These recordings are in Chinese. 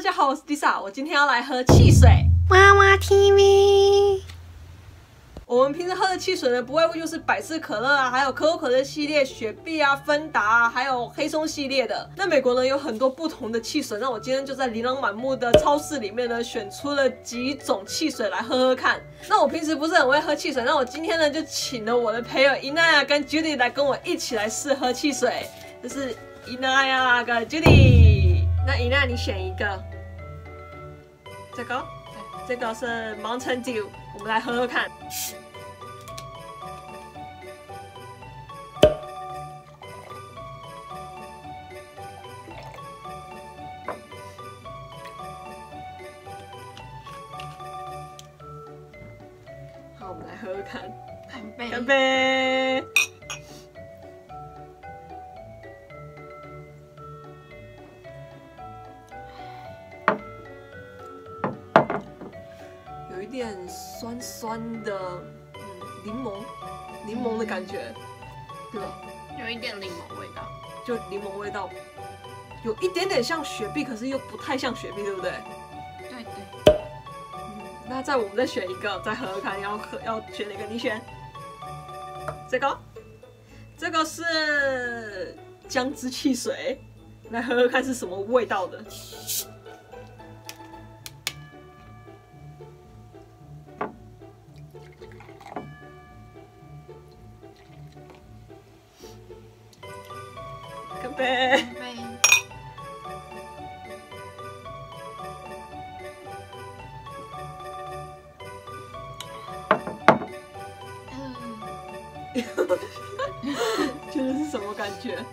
大家好，我是 Lisa， 我今天要来喝汽水。娃娃 TV。我们平时喝的汽水呢，不外乎就是百事可乐啊，还有可口可乐系列、雪碧啊、芬达啊，还有黑松系列的。那美国呢有很多不同的汽水，那我今天就在琳琅满目的超市里面呢，选出了几种汽水来喝喝看。那我平时不是很会喝汽水，那我今天呢就请了我的朋友伊娜跟 Judy 来跟我一起来试喝汽水。这是伊娜跟 Judy。那伊娜你选一个，这个是 Mountain Dew， 我们来喝喝看。好，我们来喝喝看。干杯！干杯！有一点酸酸的，柠檬的感觉，对吧？有一点柠檬味道，就柠檬味道，有一点点像雪碧，可是又不太像雪碧，对不对？对对。那我们再选一个，再喝喝看，要选哪个？你选。这个是姜汁汽水，来喝喝看是什么味道的。干杯！干杯！觉得是什么感觉？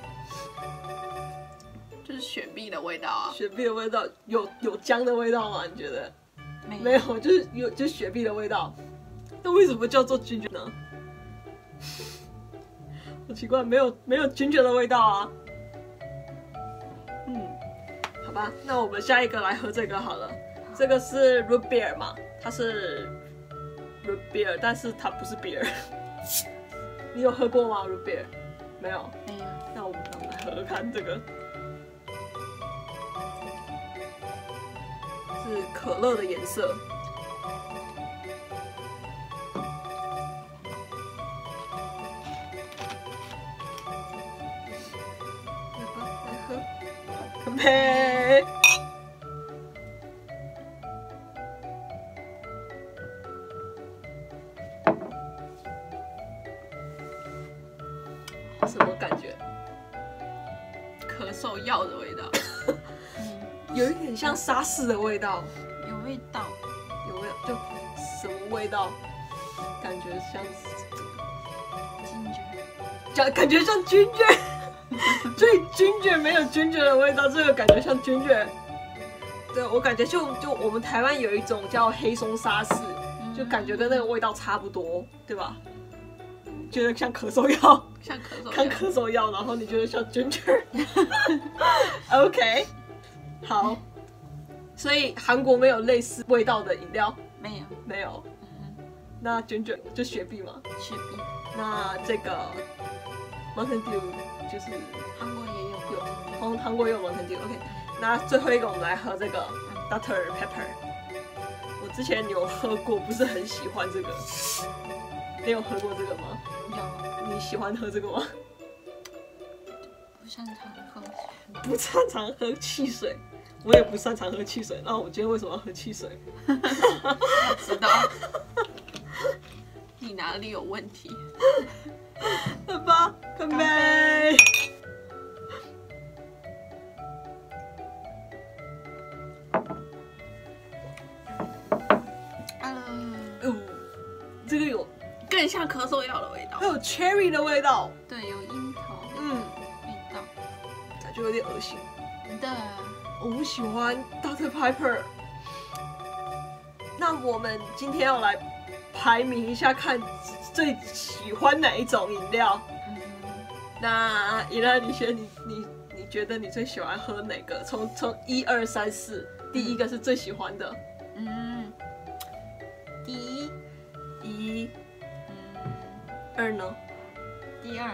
就是雪碧的味道啊。雪碧的味道有姜的味道吗？你觉得？没有，就是雪碧的味道。那为什么叫做ginger呢？好奇怪，没有ginger的味道啊。好吧，那我们下一个来喝这个好了。这个是 root beer 嘛，它是 root beer， 但是它不是 beer。你有喝过吗 root beer？ 没有。没有。那我们来喝喝看这个。是可乐的颜色。来喝，干杯！什么感觉？咳嗽药的味道。有一点像沙士的味道。有味道。有味道，就什么味道？感觉像ginger，感觉像ginger。所以ginger没有ginger的味道，这个感觉像ginger。对，我感觉就我们台湾有一种叫黑松沙士，就感觉跟那个味道差不多，对吧？觉得像咳嗽药，像咳嗽药，看咳嗽药，然后你觉得像 ginger。OK， 好，所以韩国没有类似味道的饮料，没有。那 ginger 就雪碧嘛，雪碧。那这个 Mountain Dew 就是韩国也有，韩国也有 Mountain Dew。OK， 那最后一个我们来喝这个 Dr. Pepper。我之前有喝过，不是很喜欢这个。你有喝过这个吗？有。你喜欢喝这个吗？不擅长喝。不擅长喝汽水，我也不擅长喝汽水。那我今天为什么要喝汽水？我知道。你哪里有问题？喝吧，干杯！这个有更像咳嗽药的味道，还有 cherry 的味道，对，有樱桃的味道，感觉有点恶心。对，我不喜欢 Dr. Pepper。那我们今天要来排名一下，看最喜欢哪一种饮料。那依然你先，你觉得你最喜欢喝哪个？从1、2、3、4，第一个是最喜欢的。第一，2呢？第二，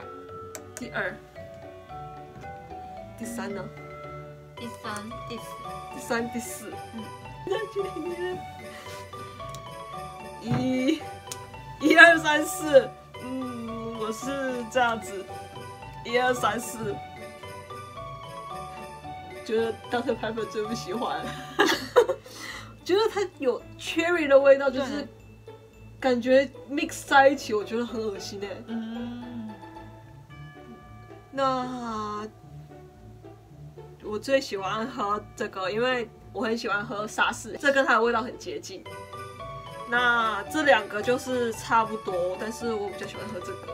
第3呢？第三、第四。第三、第四。1、2、3、4。我是这样子。1、2、3、4。觉得 Dr. Pepper 最不喜欢，觉得它有 cherry 的味道，就是感觉 mix 在一起，我觉得很恶心哎。那我最喜欢喝这个，因为我很喜欢喝沙士，这跟它的味道很接近。那这两个就是差不多，但是我比较喜欢喝这个。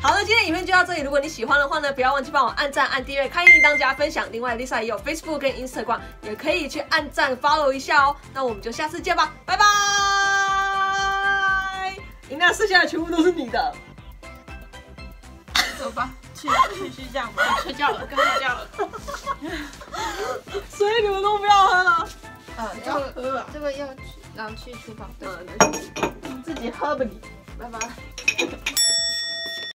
好的，今天影片就到这里。如果你喜欢的话呢，不要忘记帮我按赞、按订阅、开铃铛、加分享。另外 ，Lisa 也有 Facebook 跟 Instagram， 也可以去按赞 follow 一下哦。那我们就下次见吧，拜拜！那剩下的全部都是你的。走吧，去睡觉吧，睡觉了，该睡觉了。所以你们都不要喝了。要喝啊！这个要去，然后去厨房。你自己喝吧你。拜拜。